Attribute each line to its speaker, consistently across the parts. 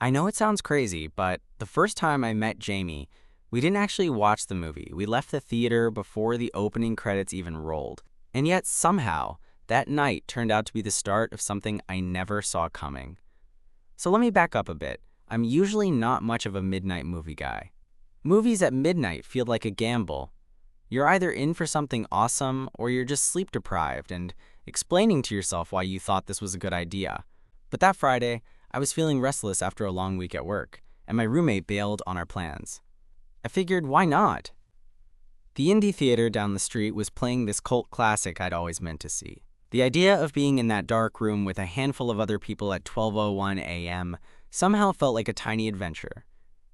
Speaker 1: I know it sounds crazy, but the first time I met Jamie, we didn't actually watch the movie. We left the theater before the opening credits even rolled. And yet, somehow, that night turned out to be the start of something I never saw coming. So let me back up a bit. I'm usually not much of a midnight movie guy. Movies at midnight feel like a gamble. You're either in for something awesome or you're just sleep deprived and explaining to yourself why you thought this was a good idea. But that Friday, I was feeling restless after a long week at work, and my roommate bailed on our plans. I figured, why not? The indie theater down the street was playing this cult classic I'd always meant to see. The idea of being in that dark room with a handful of other people at 12:01 a.m. somehow felt like a tiny adventure.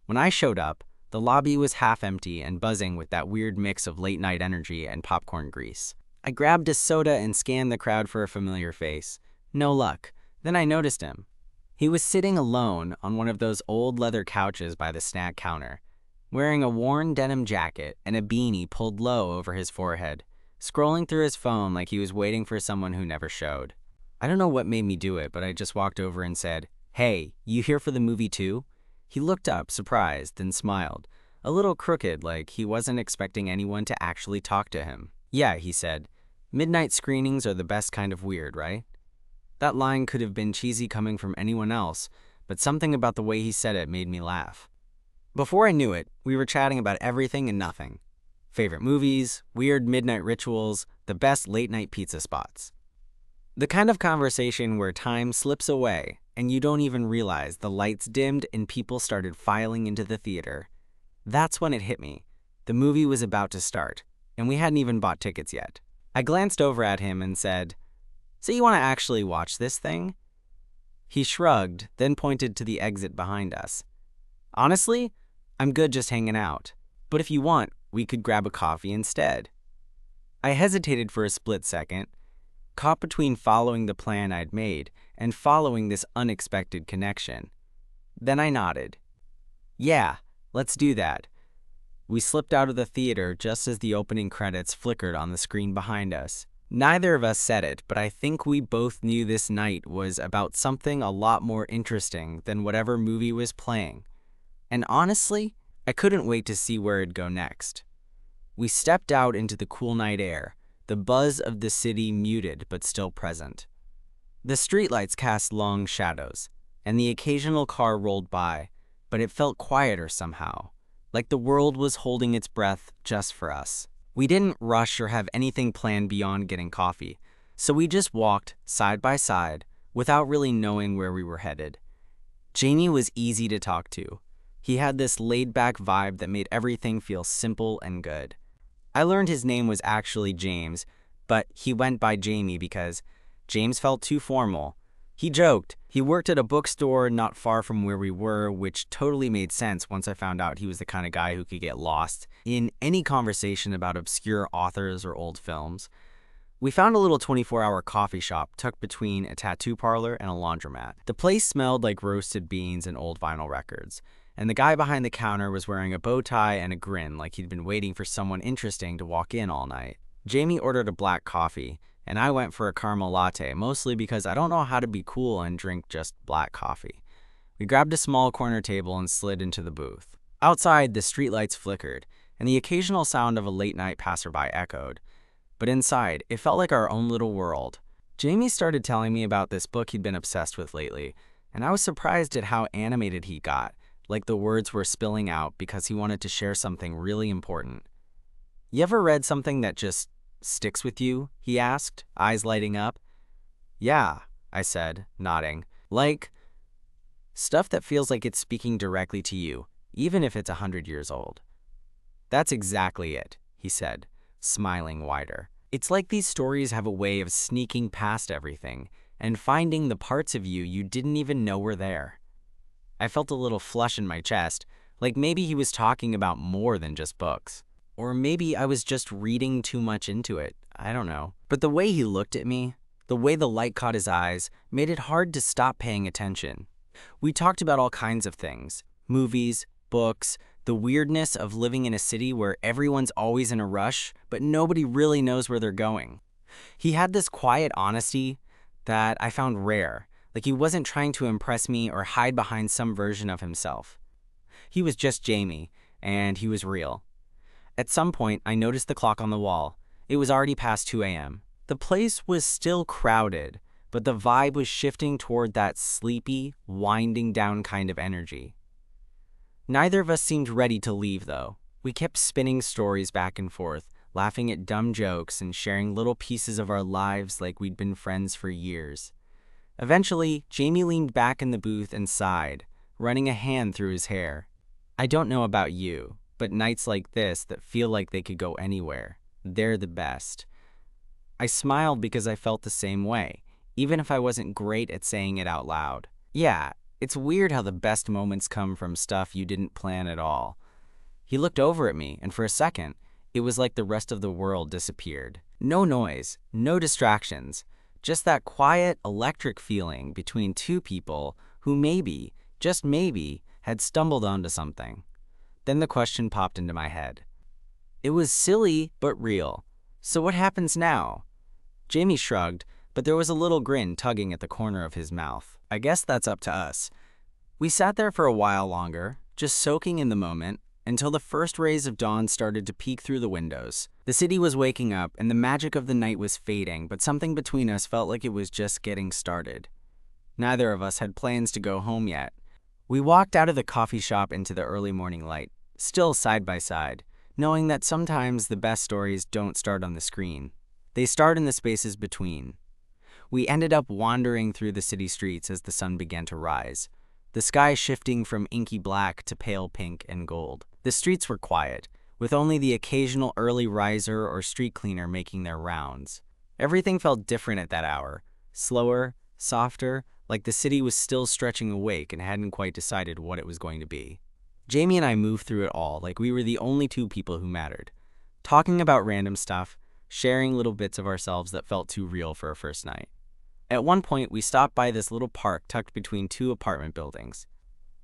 Speaker 1: When I showed up, the lobby was half empty and buzzing with that weird mix of late-night energy and popcorn grease. I grabbed a soda and scanned the crowd for a familiar face. No luck. Then I noticed him. He was sitting alone on one of those old leather couches by the snack counter, wearing a worn denim jacket and a beanie pulled low over his forehead, scrolling through his phone like he was waiting for someone who never showed. I don't know what made me do it, but I just walked over and said, "Hey, you here for the movie too?" He looked up, surprised, and smiled, a little crooked like he wasn't expecting anyone to actually talk to him. "Yeah," he said. "Midnight screenings are the best kind of weird, right?" That line could have been cheesy coming from anyone else, but something about the way he said it made me laugh. Before I knew it, we were chatting about everything and nothing. Favorite movies, weird midnight rituals, the best late-night pizza spots. The kind of conversation where time slips away and you don't even realize the lights dimmed and people started filing into the theater. That's when it hit me. The movie was about to start, and we hadn't even bought tickets yet. I glanced over at him and said, "So you want to actually watch this thing?" He shrugged, then pointed to the exit behind us. "Honestly, I'm good just hanging out. But if you want, we could grab a coffee instead." I hesitated for a split second, caught between following the plan I'd made and following this unexpected connection. Then I nodded. "Yeah, let's do that." We slipped out of the theater just as the opening credits flickered on the screen behind us. Neither of us said it, but I think we both knew this night was about something a lot more interesting than whatever movie was playing. And honestly, I couldn't wait to see where it'd go next. We stepped out into the cool night air, the buzz of the city muted but still present. The streetlights cast long shadows, and the occasional car rolled by, but it felt quieter somehow, like the world was holding its breath just for us. We didn't rush or have anything planned beyond getting coffee, so we just walked side by side without really knowing where we were headed. Jamie was easy to talk to. He had this laid-back vibe that made everything feel simple and good. I learned his name was actually James, but he went by Jamie because James felt too formal. He joked. He worked at a bookstore not far from where we were, which totally made sense once I found out he was the kind of guy who could get lost in any conversation about obscure authors or old films. We found a little 24-hour coffee shop tucked between a tattoo parlor and a laundromat. The place smelled like roasted beans and old vinyl records, and the guy behind the counter was wearing a bow tie and a grin like he'd been waiting for someone interesting to walk in all night. Jamie ordered a black coffee, and I went for a caramel latte, mostly because I don't know how to be cool and drink just black coffee. We grabbed a small corner table and slid into the booth. Outside, the streetlights flickered, and the occasional sound of a late-night passerby echoed. But inside, it felt like our own little world. Jamie started telling me about this book he'd been obsessed with lately, and I was surprised at how animated he got, like the words were spilling out because he wanted to share something really important. "You ever read something that just sticks with you?" he asked, eyes lighting up. "Yeah," I said, nodding. "Like stuff that feels like it's speaking directly to you, even if it's 100 years old." "That's exactly it," he said, smiling wider. "It's like these stories have a way of sneaking past everything and finding the parts of you you didn't even know were there." I felt a little flush in my chest, like maybe he was talking about more than just books. Or maybe I was just reading too much into it. I don't know. But the way he looked at me, the way the light caught his eyes, made it hard to stop paying attention. We talked about all kinds of things: movies, books, the weirdness of living in a city where everyone's always in a rush, but nobody really knows where they're going. He had this quiet honesty that I found rare, like he wasn't trying to impress me or hide behind some version of himself. He was just Jamie, and he was real. At some point, I noticed the clock on the wall. It was already past 2 a.m. The place was still crowded, but the vibe was shifting toward that sleepy, winding down kind of energy. Neither of us seemed ready to leave, though. We kept spinning stories back and forth, laughing at dumb jokes and sharing little pieces of our lives like we'd been friends for years. Eventually, Jamie leaned back in the booth and sighed, running a hand through his hair. I don't know about you, but nights like this that feel like they could go anywhere, they're the best. I smiled because I felt the same way, even if I wasn't great at saying it out loud. Yeah, it's weird how the best moments come from stuff you didn't plan at all. He looked over at me, and for a second, it was like the rest of the world disappeared. No noise, no distractions, just that quiet, electric feeling between two people who maybe, just maybe, had stumbled onto something. Then the question popped into my head. It was silly, but real. So what happens now? Jamie shrugged, but there was a little grin tugging at the corner of his mouth. I guess that's up to us. We sat there for a while longer, just soaking in the moment, until the first rays of dawn started to peek through the windows. The city was waking up, and the magic of the night was fading, but something between us felt like it was just getting started. Neither of us had plans to go home yet. We walked out of the coffee shop into the early morning light, still side by side, knowing that sometimes the best stories don't start on the screen. They start in the spaces between. We ended up wandering through the city streets as the sun began to rise, the sky shifting from inky black to pale pink and gold. The streets were quiet, with only the occasional early riser or street cleaner making their rounds. Everything felt different at that hour, slower, softer, like the city was still stretching awake and hadn't quite decided what it was going to be. Jamie and I moved through it all like we were the only two people who mattered, talking about random stuff, sharing little bits of ourselves that felt too real for a first night. At one point, we stopped by this little park tucked between two apartment buildings.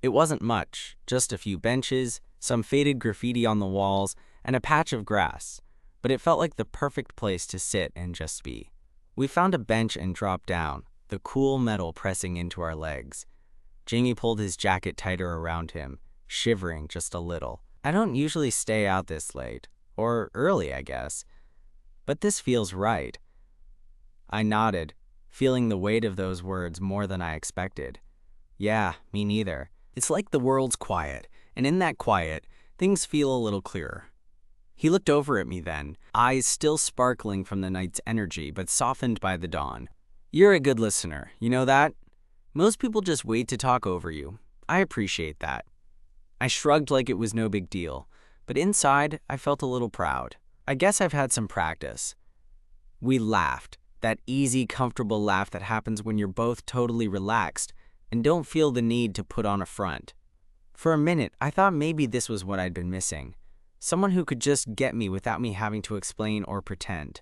Speaker 1: It wasn't much, just a few benches, some faded graffiti on the walls, and a patch of grass, but it felt like the perfect place to sit and just be. We found a bench and dropped down, the cool metal pressing into our legs. Jamie pulled his jacket tighter around him, shivering just a little. I don't usually stay out this late, or early, I guess, but this feels right. I nodded, feeling the weight of those words more than I expected. Yeah, me neither. It's like the world's quiet, and in that quiet, things feel a little clearer. He looked over at me then, eyes still sparkling from the night's energy but softened by the dawn. You're a good listener, you know that? Most people just wait to talk over you. I appreciate that. I shrugged like it was no big deal, but inside, I felt a little proud. I guess I've had some practice. We laughed, that easy, comfortable laugh that happens when you're both totally relaxed and don't feel the need to put on a front. For a minute, I thought maybe this was what I'd been missing. Someone who could just get me without me having to explain or pretend.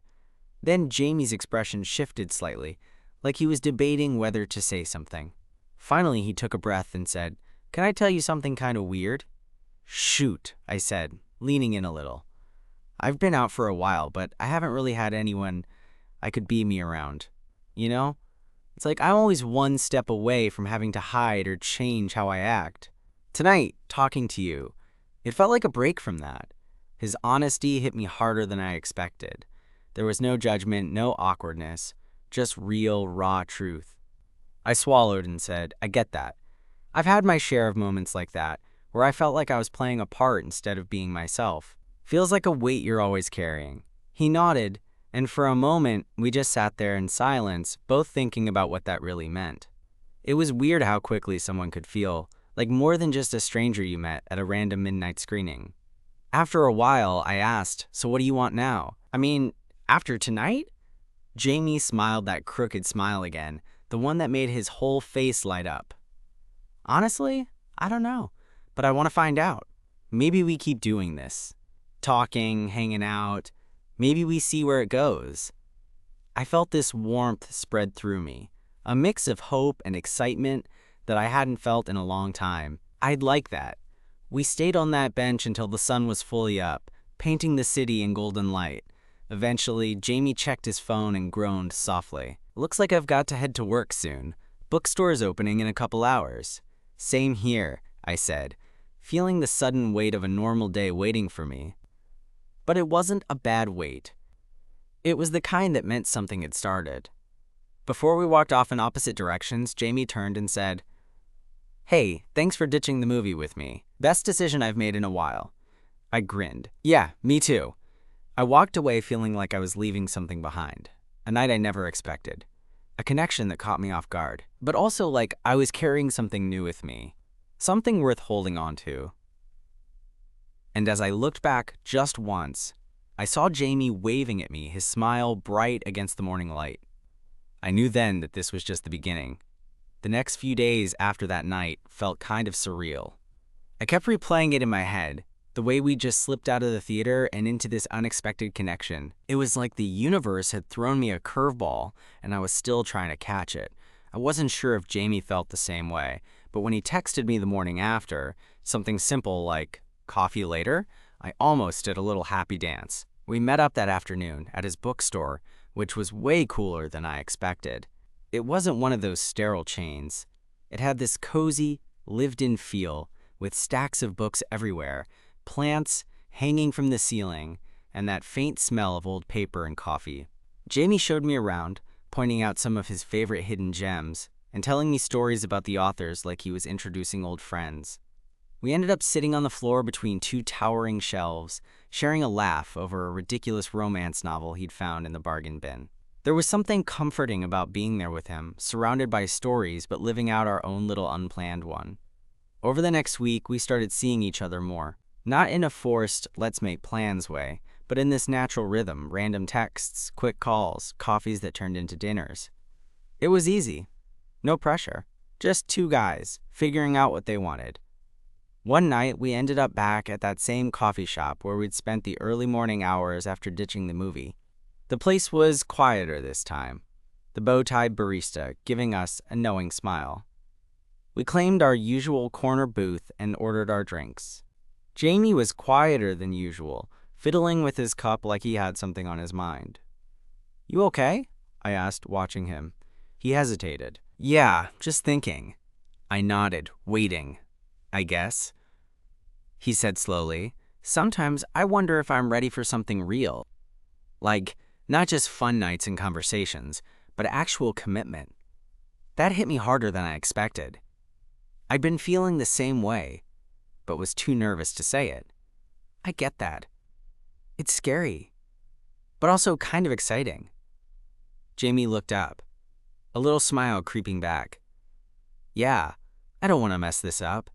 Speaker 1: Then Jamie's expression shifted slightly, like he was debating whether to say something. Finally, he took a breath and said, "Can I tell you something kind of weird?" "Shoot," I said, leaning in a little. I've been out for a while, but I haven't really had anyone I could be me around. You know? It's like I'm always one step away from having to hide or change how I act. Tonight, talking to you, it felt like a break from that. His honesty hit me harder than I expected. There was no judgment, no awkwardness, just real, raw truth. I swallowed and said, "I get that. I've had my share of moments like that, where I felt like I was playing a part instead of being myself. Feels like a weight you're always carrying." He nodded, and for a moment, we just sat there in silence, both thinking about what that really meant. It was weird how quickly someone could feel like more than just a stranger you met at a random midnight screening. After a while, I asked, "So what do you want now? I mean, after tonight?" Jamie smiled that crooked smile again, the one that made his whole face light up. "Honestly, I don't know, but I want to find out. Maybe we keep doing this. Talking, hanging out. Maybe we see where it goes." I felt this warmth spread through me, a mix of hope and excitement that I hadn't felt in a long time. I'd like that. We stayed on that bench until the sun was fully up, painting the city in golden light. Eventually, Jamie checked his phone and groaned softly. "Looks like I've got to head to work soon, Bookstore's opening in a couple hours. Same here, I said, feeling the sudden weight of a normal day waiting for me. But it wasn't a bad wait. It was the kind that meant something had started. Before we walked off in opposite directions, Jamie turned and said, "Hey, thanks for ditching the movie with me. Best decision I've made in a while." I grinned. "Yeah, me too." I walked away feeling like I was leaving something behind. A night I never expected. A connection that caught me off guard, but also like I was carrying something new with me. Something worth holding on to. And as I looked back just once, I saw Jamie waving at me, his smile bright against the morning light. I knew then that this was just the beginning. The next few days after that night felt kind of surreal. I kept replaying it in my head, the way we just slipped out of the theater and into this unexpected connection. It was like the universe had thrown me a curveball and I was still trying to catch it. I wasn't sure if Jamie felt the same way, but when he texted me the morning after, something simple like, "Coffee later?" I almost did a little happy dance. We met up that afternoon at his bookstore, which was way cooler than I expected. It wasn't one of those sterile chains. It had this cozy, lived-in feel, with stacks of books everywhere, plants hanging from the ceiling, and that faint smell of old paper and coffee. Jamie showed me around, pointing out some of his favorite hidden gems, and telling me stories about the authors like he was introducing old friends. We ended up sitting on the floor between two towering shelves, sharing a laugh over a ridiculous romance novel he'd found in the bargain bin. There was something comforting about being there with him, surrounded by stories but living out our own little unplanned one. Over the next week, we started seeing each other more. Not in a forced, let's make plans way, but in this natural rhythm, random texts, quick calls, coffees that turned into dinners. It was easy. No pressure. Just two guys, figuring out what they wanted. One night, we ended up back at that same coffee shop where we'd spent the early morning hours after ditching the movie. The place was quieter this time, the bow-tied barista giving us a knowing smile. We claimed our usual corner booth and ordered our drinks. Jamie was quieter than usual, fiddling with his cup like he had something on his mind. "You okay?" I asked, watching him. He hesitated. "Yeah, just thinking." I nodded, waiting. "I guess." He said slowly, "Sometimes I wonder if I'm ready for something real. Like, not just fun nights and conversations, but actual commitment." That hit me harder than I expected. I'd been feeling the same way, but was too nervous to say it. I get that. It's scary, but also kind of exciting. Jamie looked up, a little smile creeping back. "Yeah, I don't want to mess this up."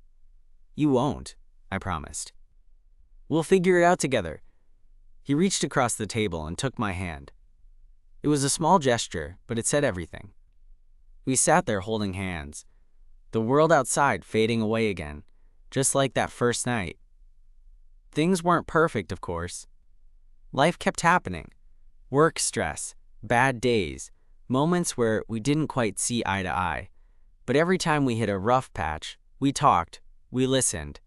Speaker 1: "You won't," I promised. "We'll figure it out together." He reached across the table and took my hand. It was a small gesture, but it said everything. We sat there holding hands, the world outside fading away again, just like that first night. Things weren't perfect, of course. Life kept happening. Work stress, bad days, moments where we didn't quite see eye to eye. But every time we hit a rough patch, we talked, we listened.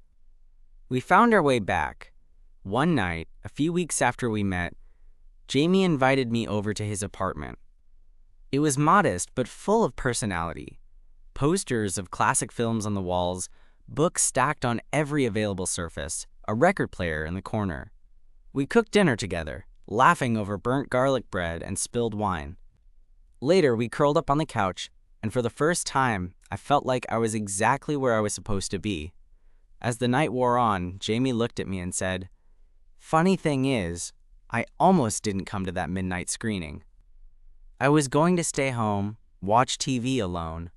Speaker 1: We found our way back. One night, a few weeks after we met, Jamie invited me over to his apartment. It was modest but full of personality. Posters of classic films on the walls, books stacked on every available surface, a record player in the corner. We cooked dinner together, laughing over burnt garlic bread and spilled wine. Later, we curled up on the couch, and for the first time, I felt like I was exactly where I was supposed to be. As the night wore on, Jamie looked at me and said, "Funny thing is, I almost didn't come to that midnight screening. I was going to stay home, watch TV alone,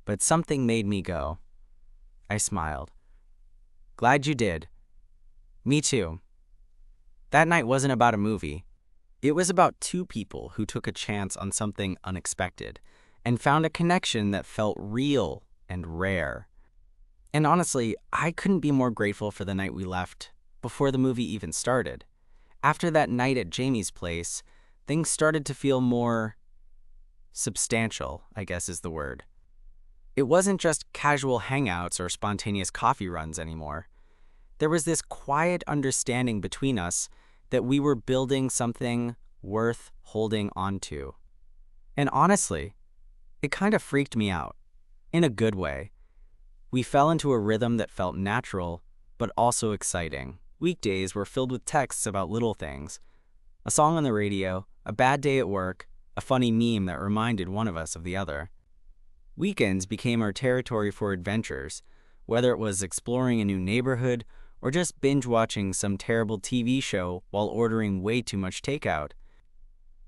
Speaker 1: but something made me go." I smiled. "Glad you did." "Me too." That night wasn't about a movie. It was about two people who took a chance on something unexpected and found a connection that felt real and rare. And honestly, I couldn't be more grateful for the night we left before the movie even started. After that night at Jamie's place, things started to feel more substantial, I guess is the word. It wasn't just casual hangouts or spontaneous coffee runs anymore. There was this quiet understanding between us that we were building something worth holding on to. And honestly, It kind of freaked me out, in a good way. We fell into a rhythm that felt natural, but also exciting. Weekdays were filled with texts about little things. A song on the radio, a bad day at work, a funny meme that reminded one of us of the other. Weekends became our territory for adventures, whether it was exploring a new neighborhood or just binge-watching some terrible TV show while ordering way too much takeout.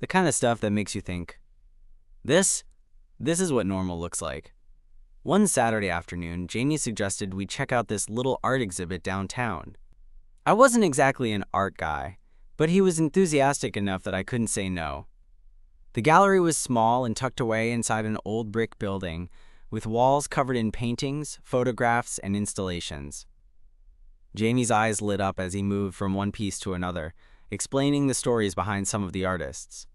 Speaker 1: The kind of stuff that makes you think, this is what normal looks like. One Saturday afternoon, Jamie suggested we check out this little art exhibit downtown. I wasn't exactly an art guy, but he was enthusiastic enough that I couldn't say no. The gallery was small and tucked away inside an old brick building, with walls covered in paintings, photographs, and installations. Jamie's eyes lit up as he moved from one piece to another, explaining the stories behind some of the artists.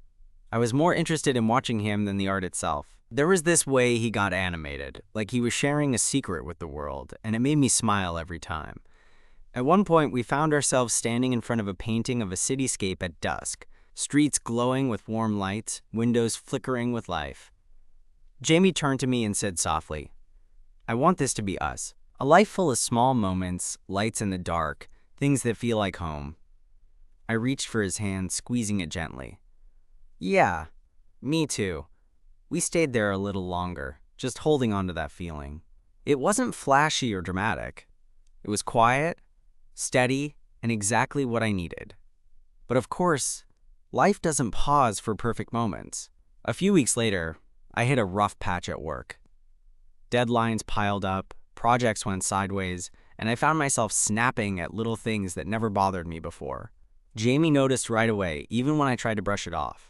Speaker 1: I was more interested in watching him than the art itself. There was this way he got animated, like he was sharing a secret with the world, and it made me smile every time. At one point, we found ourselves standing in front of a painting of a cityscape at dusk, streets glowing with warm lights, windows flickering with life. Jamie turned to me and said softly, "I want this to be us. A life full of small moments, lights in the dark, things that feel like home." I reached for his hand, squeezing it gently. "Yeah, me too." We stayed there a little longer, just holding on to that feeling. It wasn't flashy or dramatic. It was quiet, steady, and exactly what I needed. But of course, life doesn't pause for perfect moments. A few weeks later, I hit a rough patch at work. Deadlines piled up, projects went sideways, and I found myself snapping at little things that never bothered me before. Jamie noticed right away, even when I tried to brush it off.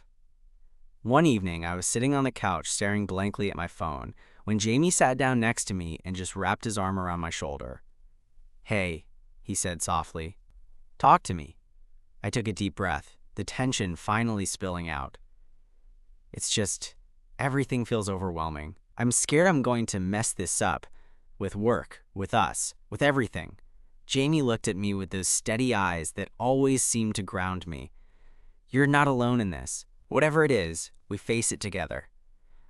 Speaker 1: One evening, I was sitting on the couch staring blankly at my phone when Jamie sat down next to me and just wrapped his arm around my shoulder. "Hey," he said softly. "Talk to me." I took a deep breath, the tension finally spilling out. "It's just, everything feels overwhelming. I'm scared I'm going to mess this up. With work, with us, with everything." Jamie looked at me with those steady eyes that always seemed to ground me. "You're not alone in this. Whatever it is, we face it together."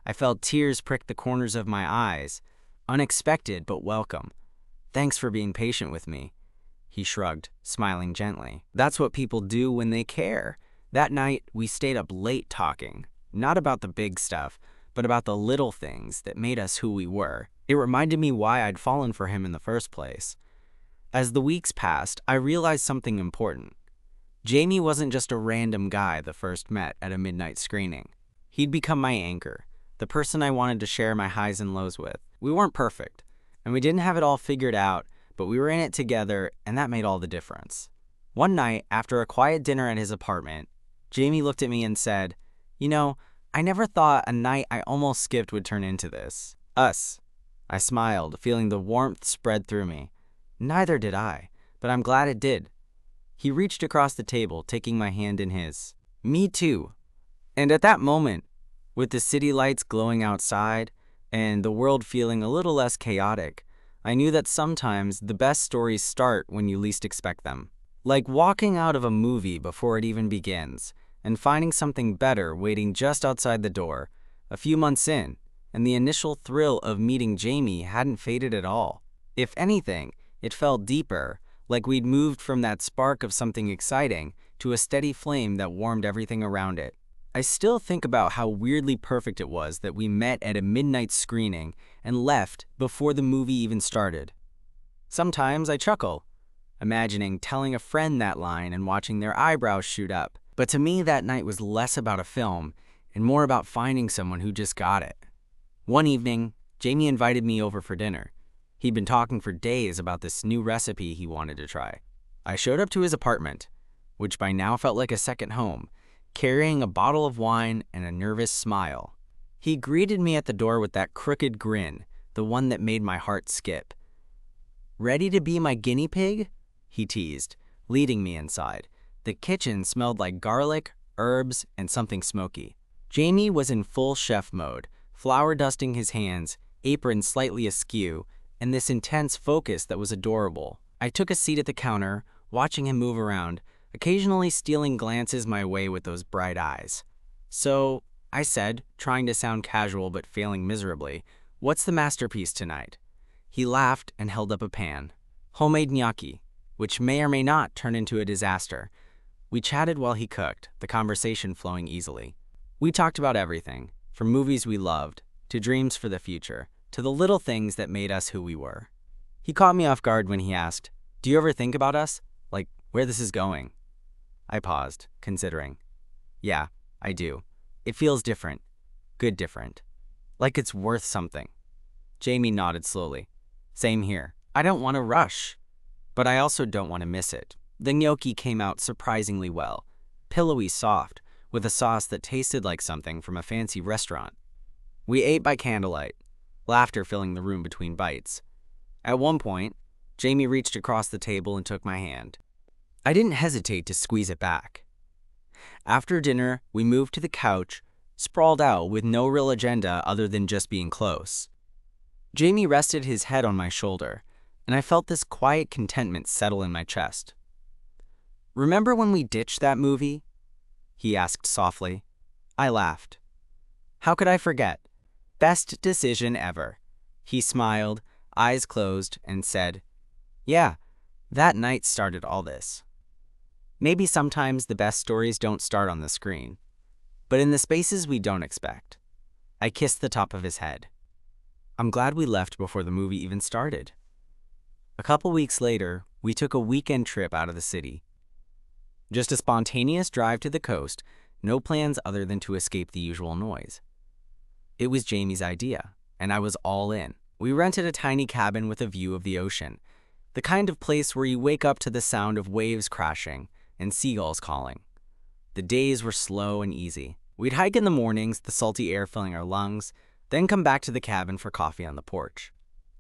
Speaker 1: I felt tears prick the corners of my eyes. Unexpected, but welcome. "Thanks for being patient with me." He shrugged, smiling gently. "That's what people do when they care." That night, we stayed up late talking, not about the big stuff, but about the little things that made us who we were. It reminded me why I'd fallen for him in the first place. As the weeks passed, I realized something important. Jamie wasn't just a random guy the first met at a midnight screening. He'd become my anchor, the person I wanted to share my highs and lows with. We weren't perfect, and we didn't have it all figured out, but we were in it together, and that made all the difference. One night, after a quiet dinner at his apartment, Jamie looked at me and said, "You know, I never thought a night I almost skipped would turn into this. Us." I smiled, feeling the warmth spread through me. Neither did I, but I'm glad it did. He reached across the table, taking my hand in his. "Me too." And at that moment, with the city lights glowing outside and the world feeling a little less chaotic, I knew that sometimes the best stories start when you least expect them. Like walking out of a movie before it even begins and finding something better waiting just outside the door, a few months in, and the initial thrill of meeting Jamie hadn't faded at all. If anything, it felt deeper, like we'd moved from that spark of something exciting to a steady flame that warmed everything around it. I still think about how weirdly perfect it was that we met at a midnight screening and left before the movie even started. Sometimes I chuckle, imagining telling a friend that line and watching their eyebrows shoot up. But to me, that night was less about a film and more about finding someone who just got it. One evening, Jamie invited me over for dinner. He'd been talking for days about this new recipe he wanted to try. I showed up to his apartment, which by now felt like a second home, carrying a bottle of wine and a nervous smile. He greeted me at the door with that crooked grin, the one that made my heart skip. "Ready to be my guinea pig?" he teased, leading me inside. The kitchen smelled like garlic, herbs, and something smoky. Jamie was in full chef mode, flour dusting his hands, apron slightly askew, and this intense focus that was adorable. I took a seat at the counter, watching him move around, occasionally stealing glances my way with those bright eyes. "So, I said, trying to sound casual but failing miserably. "What's the masterpiece tonight?" He laughed and held up a pan. "Homemade gnocchi," which may or may not turn into a disaster. We chatted while he cooked, the conversation flowing easily. We talked about everything, from movies we loved, to dreams for the future, to the little things that made us who we were. He caught me off guard when he asked, "Do you ever think about us? Like, where this is going?" I paused, considering. "Yeah, I do. It feels different. Good different. Like it's worth something." Jamie nodded slowly. "Same here. I don't want to rush, but I also don't want to miss it." The gnocchi came out surprisingly well, pillowy soft, with a sauce that tasted like something from a fancy restaurant. We ate by candlelight, laughter filling the room between bites. At one point, Jamie reached across the table and took my hand. I didn't hesitate to squeeze it back. After dinner, we moved to the couch, sprawled out with no real agenda other than just being close. Jamie rested his head on my shoulder, and I felt this quiet contentment settle in my chest. "Remember when we ditched that movie?" he asked softly. I laughed. "How could I forget? Best decision ever." He smiled, eyes closed, and said, "Yeah, that night started all this." Maybe sometimes the best stories don't start on the screen, but in the spaces we don't expect. I kissed the top of his head. I'm glad we left before the movie even started. A couple weeks later, we took a weekend trip out of the city. Just a spontaneous drive to the coast, no plans other than to escape the usual noise. It was Jamie's idea, and I was all in. We rented a tiny cabin with a view of the ocean, the kind of place where you wake up to the sound of waves crashing and seagulls calling. The days were slow and easy. We'd hike in the mornings, the salty air filling our lungs, then come back to the cabin for coffee on the porch.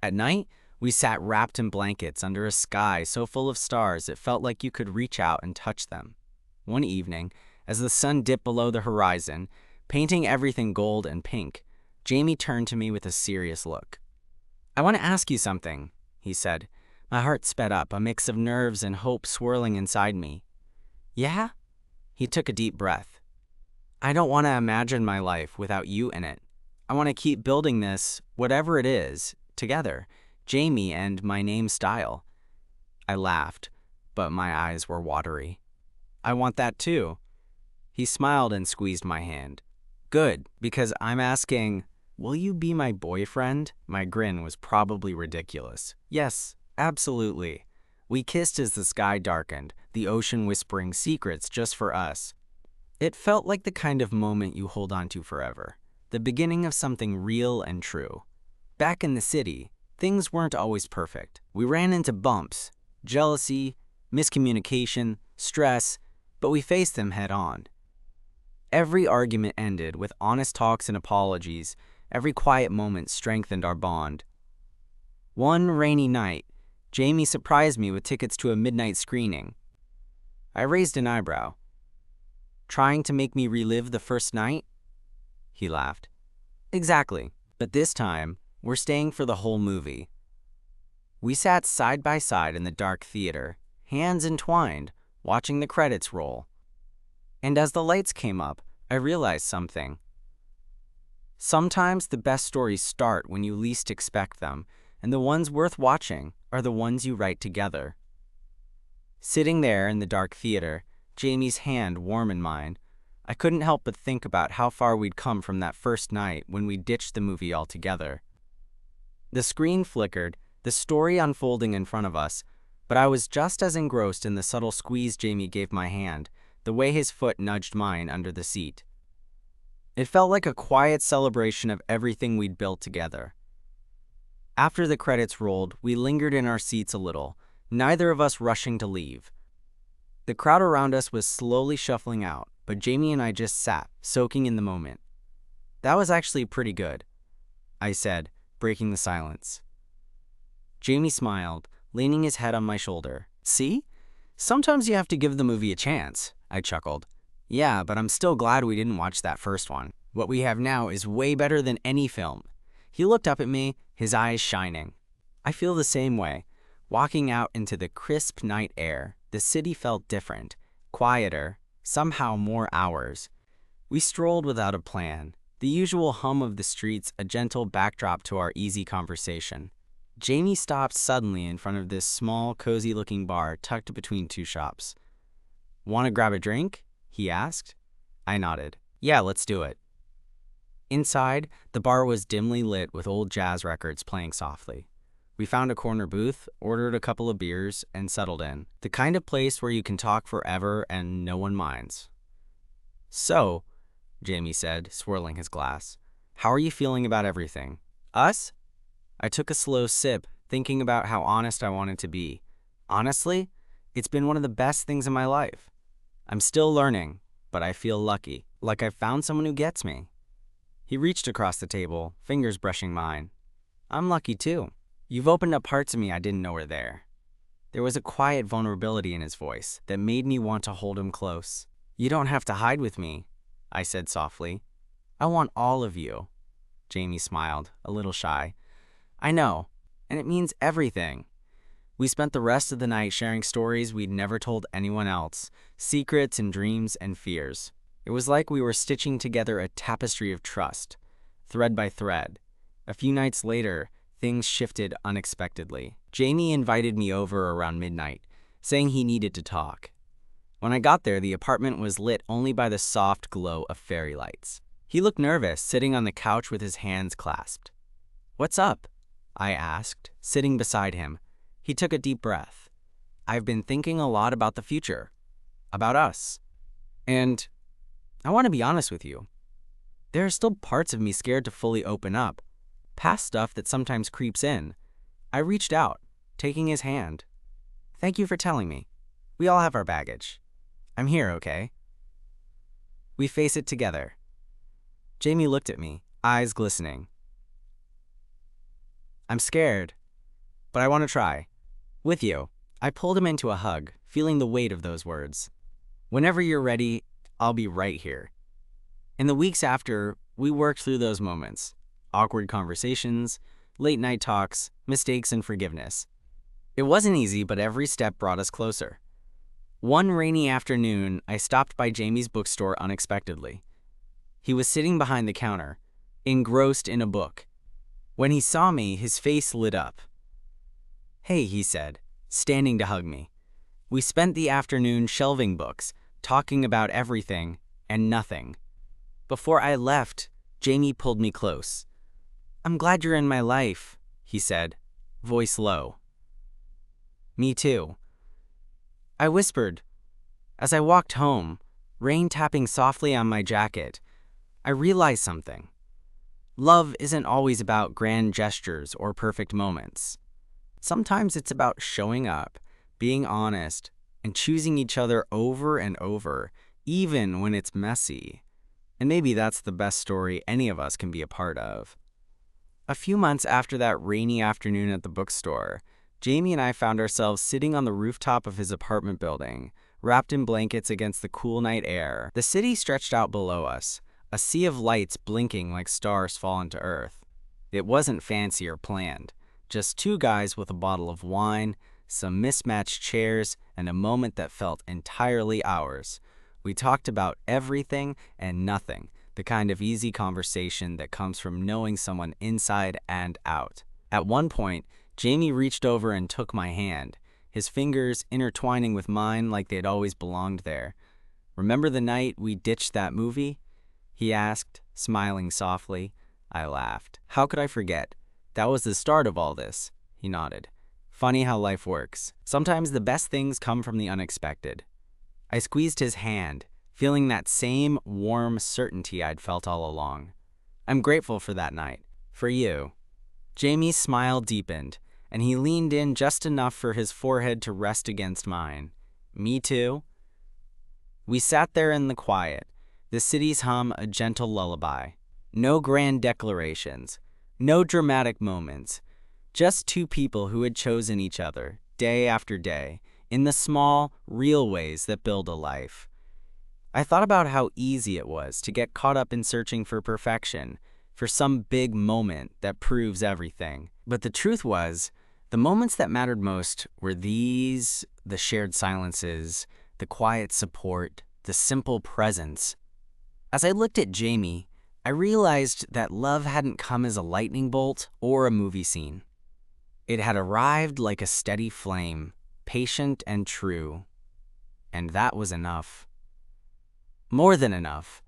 Speaker 1: At night, we sat wrapped in blankets under a sky so full of stars it felt like you could reach out and touch them. One evening, as the sun dipped below the horizon, painting everything gold and pink, Jamie turned to me with a serious look. "I want to ask you something," he said. My heart sped up, a mix of nerves and hope swirling inside me. "Yeah?" He took a deep breath. "I don't want to imagine my life without you in it. I want to keep building this, whatever it is, together, Jamie and my name style." I laughed, but my eyes were watery. "I want that too." He smiled and squeezed my hand. "Good, because I'm asking, will you be my boyfriend?" My grin was probably ridiculous. "Yes, absolutely." We kissed as the sky darkened, the ocean whispering secrets just for us. It felt like the kind of moment you hold on to forever, the beginning of something real and true. Back in the city, things weren't always perfect. We ran into bumps, jealousy, miscommunication, stress, but we faced them head on. Every argument ended with honest talks and apologies. Every quiet moment strengthened our bond. One rainy night, Jamie surprised me with tickets to a midnight screening. I raised an eyebrow. "Trying to make me relive the first night?" He laughed. "Exactly, but this time, we're staying for the whole movie." We sat side by side in the dark theater, hands entwined, watching the credits roll. And as the lights came up, I realized something. Sometimes the best stories start when you least expect them, and the ones worth watching are the ones you write together. Sitting there in the dark theater, Jamie's hand warm in mine, I couldn't help but think about how far we'd come from that first night when we ditched the movie altogether. The screen flickered, the story unfolding in front of us, but I was just as engrossed in the subtle squeeze Jamie gave my hand, the way his foot nudged mine under the seat. It felt like a quiet celebration of everything we'd built together. After the credits rolled, we lingered in our seats a little, neither of us rushing to leave. The crowd around us was slowly shuffling out, but Jamie and I just sat, soaking in the moment. "That was actually pretty good," I said, breaking the silence. Jamie smiled, leaning his head on my shoulder. "See? Sometimes you have to give the movie a chance," I chuckled. "Yeah, but I'm still glad we didn't watch that first one. What we have now is way better than any film." He looked up at me, his eyes shining. I feel the same way. Walking out into the crisp night air, the city felt different, quieter, somehow more ours. We strolled without a plan, the usual hum of the streets a gentle backdrop to our easy conversation. Jamie stopped suddenly in front of this small, cozy-looking bar tucked between two shops. "Want to grab a drink?" he asked. I nodded. "Yeah, let's do it." Inside, the bar was dimly lit with old jazz records playing softly. We found a corner booth, ordered a couple of beers, and settled in. The kind of place where you can talk forever and no one minds. "So," Jamie said, swirling his glass, "how are you feeling about everything?" "Us?" I took a slow sip, thinking about how honest I wanted to be. Honestly, it's been one of the best things in my life. I'm still learning, but I feel lucky, like I've found someone who gets me. He reached across the table, fingers brushing mine. "I'm lucky too. You've opened up parts of me I didn't know were there." There was a quiet vulnerability in his voice that made me want to hold him close. "You don't have to hide with me," I said softly. "I want all of you." Jamie smiled, a little shy. "I know, and it means everything." We spent the rest of the night sharing stories we'd never told anyone else, secrets and dreams and fears. It was like we were stitching together a tapestry of trust, thread by thread. A few nights later, things shifted unexpectedly. Jamie invited me over around midnight, saying he needed to talk. When I got there, the apartment was lit only by the soft glow of fairy lights. He looked nervous, sitting on the couch with his hands clasped. "What's up?" I asked, sitting beside him. He took a deep breath. "I've been thinking a lot about the future, about us. And I want to be honest with you. There are still parts of me scared to fully open up, past stuff that sometimes creeps in." I reached out, taking his hand. "Thank you for telling me. We all have our baggage. I'm here, okay?" We face it together. Jamie looked at me, eyes glistening. "I'm scared, but I want to try. With you." I pulled him into a hug, feeling the weight of those words. "Whenever you're ready, I'll be right here." In the weeks after, we worked through those moments. Awkward conversations, late night talks, mistakes and forgiveness. It wasn't easy, but every step brought us closer. One rainy afternoon, I stopped by Jamie's bookstore unexpectedly. He was sitting behind the counter, engrossed in a book. When he saw me, his face lit up. "Hey," he said, standing to hug me. We spent the afternoon shelving books, talking about everything and nothing. Before I left, Jamie pulled me close. "I'm glad you're in my life," he said, voice low. "Me too," I whispered. As I walked home, rain tapping softly on my jacket, I realized something. Love isn't always about grand gestures or perfect moments. Sometimes it's about showing up, being honest, and choosing each other over and over, even when it's messy. And maybe that's the best story any of us can be a part of. A few months after that rainy afternoon at the bookstore, Jamie and I found ourselves sitting on the rooftop of his apartment building, wrapped in blankets against the cool night air. The city stretched out below us, a sea of lights blinking like stars fallen to earth. It wasn't fancy or planned, just two guys with a bottle of wine, some mismatched chairs, and a moment that felt entirely ours. We talked about everything and nothing, the kind of easy conversation that comes from knowing someone inside and out. At one point, Jamie reached over and took my hand, his fingers intertwining with mine like they'd always belonged there. "Remember the night we ditched that movie?" he asked, smiling softly. I laughed. "How could I forget? That was the start of all this," he nodded. Funny how life works. Sometimes the best things come from the unexpected. I squeezed his hand, feeling that same warm certainty I'd felt all along. "I'm grateful for that night. For you." Jamie's smile deepened, and he leaned in just enough for his forehead to rest against mine. "Me too." We sat there in the quiet, the city's hum a gentle lullaby. No grand declarations, no dramatic moments, just two people who had chosen each other, day after day, in the small, real ways that build a life. I thought about how easy it was to get caught up in searching for perfection, for some big moment that proves everything. But the truth was, the moments that mattered most were these, the shared silences, the quiet support, the simple presence. As I looked at Jamie, I realized that love hadn't come as a lightning bolt or a movie scene. It had arrived like a steady flame, patient and true. And that was enough. More than enough.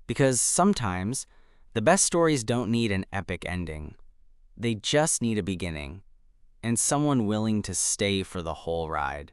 Speaker 1: Because sometimes, the best stories don't need an epic ending. They just need a beginning, and someone willing to stay for the whole ride.